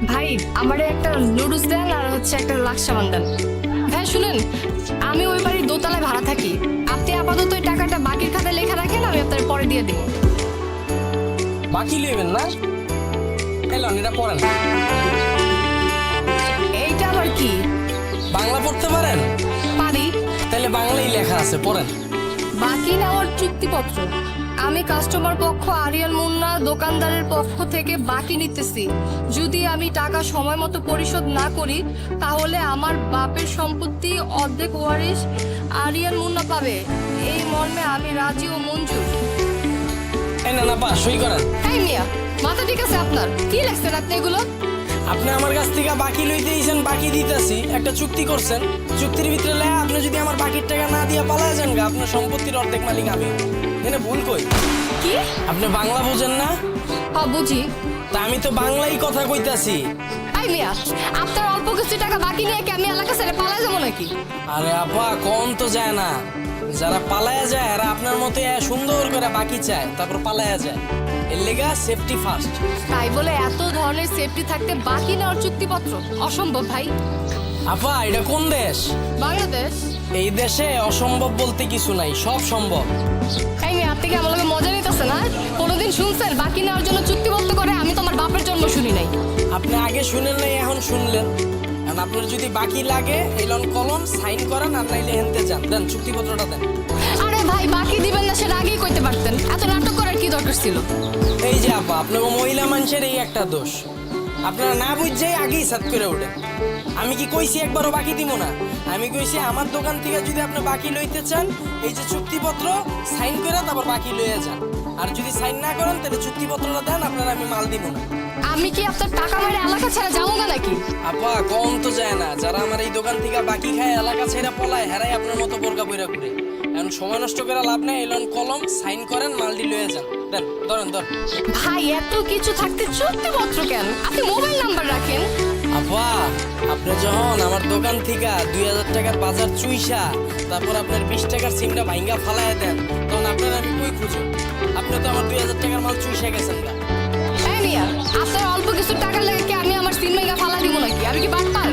ভাই আমারে একটা নুডলস দেন আর হচ্ছে একটা লাক্স সাবান দেন। ভাই শুনেন, আমি ওই বাড়ির দোতলায় ভাড়া থাকি। আপনি আপাতত ওই টাকাটা বাকির খাতায় লেখা রাখেন, আমি আপনার পরে দিয়ে দিব। বাকি লইবেন না? এলন এটা পড়েন। এইটা আবার কি? বাংলা পড়তে পারেন? পারি। তাহলে বাংলাই লেখা আছে, পড়েন। বাকি নেওয়ার চুক্তিপত্র। আমি কাস্টমার পক্ষ আরিয়ান মুন্না দোকানদারের পক্ষ থেকে বাকি নিতেছি। যদি আমি টাকা সময় মতো পরিশোধ না করি তাহলে আমার বাপের সম্পত্তি অর্ধেক ওয়ারিশ আরিয়ান মুন্না পাবে। এই মর্মে আমি রাজি ও মঞ্জুর। এই না না পা সই করেন। এই মিয়া, মাথা ঠিক আছে আপনার? কি লেখছেন আপনি এগুলো? আপনি আমার কাছ থেকে বাকি লইতে দিয়েছেন, বাকি দিতেছি। একটা চুক্তি করছেন, চুক্তির ভিতরে লেখা আপনি যদি আমার বাকির টাকা না দিয়ে পালায় যান গা, আপনার সম্পত্তির অর্ধেক মালিক আমি। এনে ভুল কই? কি? আপনি বাংলা বোঝেন না? বুঝি। তা আমি তো বাংলাই কথা কইতাছি। এই মিয়া, আপনার অল্প কিছু টাকা বাকি নিয়ে কি আমি এলাকা ছেড়ে পালায় যাবো নাকি? আরে আপা কম তো যায় না। যারা পালায়া যায় এরা আপনার মতো সুন্দর করে বাকি চায়, তারপর পালায়া যায়। এর লেগা সেফটি ফার্স্ট। তাই বলে এত ধরনের সেফটি থাকতে বাকি নেওয়ার চুক্তিপত্র অসম্ভব ভাই। আপা এটা কোন দেশ? বাংলাদেশ। এই দেশে অসম্ভব বলতে কিছু নাই, সব সম্ভব। এই মেয়ে, আপনি কি আমার লগে মজা নিতেছে না? কোনোদিন শুনছেন বাকি নেওয়ার জন্য চুক্তিবদ্ধ করে? আমি তোমার বাপের জন্ম শুনি নাই। আপনি আগে শুনেন নাই, এখন শুনলেন। এখন আপনার যদি বাকি লাগে এলন কলম সাইন করেন, আর নাইলে হেনতে যান, দেন চুক্তিপত্রটা দেন। আরে ভাই, বাকি দিবেন না সেটা আগেই কইতে পারতেন। এত নাটক করার কি দরকার ছিল? এই যে আপা, আপনাকে মহিলা মানুষের এই একটা দোষ, আপনারা না বুঝছেই আগেই সাত করে ওঠেন। আমি কি কইছি একবারও বাকি দিব না? আমি কইছি আমার দোকান থেকে যদি আপনি বাকি লইতে চান, এই যে চুক্তিপত্র সাইন করে তারপর বাকি লইয়া যান। আর যদি সাইন না করেন তাহলে চুক্তিপত্রটা দেন, আপনারা আমি মাল দিব না। আমি কি আপনার টাকা মেরে এলাকা ছেড়ে যাবো না নাকি? আপা কম তো যায় না। যারা আমার এই দোকান থেকে বাকি খায়, এলাকা ছেড়ে পলায়, হেরাই আপনার মতো বোরকা বইরা ঘুরে। এখন সময় নষ্ট করে লাভ নেই, এলন কলম সাইন করেন, মালটি লয়ে যান, দেন ধরেন ধর। ভাই এত কিছু থাকতে চুক্তিপত্র কেন? আপনি মোবাইল নাম্বার রাখেন। আপা আপনি যখন আমার দোকান থেকে 2000 টাকার বাজার চুইসা তারপর আপনার 20 টাকার সিমটা ভাঙ্গা ফালায় দেন, তখন আপনার আমি কই খুঁজো? আপনি তো আমার 2000 টাকার মাল চুইসা গেছেন না। এই মিয়া, আপনার অল্প কিছু টাকার লেগে কি আমি আমার সিম মেগা ফালা দিব নাকি? আমি কি বাটপার?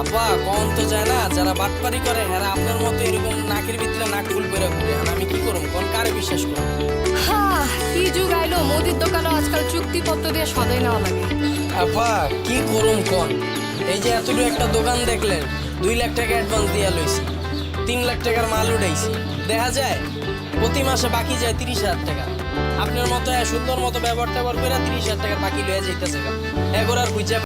আপা কম তো যায় না। যারা বাটপারি করে হেরা আপনার মতো এরকম নাকের ভিতরে নাক ফুল করে ঘুরে। আর আমি কি করব? কোন কারে বিশ্বাস করব? হ্যাঁ, কি যুগ আইলো, মুদির দোকানও আজকাল চুক্তিপত্র দিয়ে সদাই নেওয়া লাগে। আপা কি করুম কোন? এই যে এতটুকু একটা দোকান দেখলেন, 2 লাখ টাকা অ্যাডভান্স দিয়া লইছি, 3 লাখ টাকার মাল উঠাইছি। দেখা যায় প্রতি মাসে বাকি যায় 30,000 টাকা। আপনার মতো সুন্দর মতো ব্যবহার ট্যাবহার করে 30,000 টাকা বাকি লইয়া যাইতেছে। এগোর আর বুঝা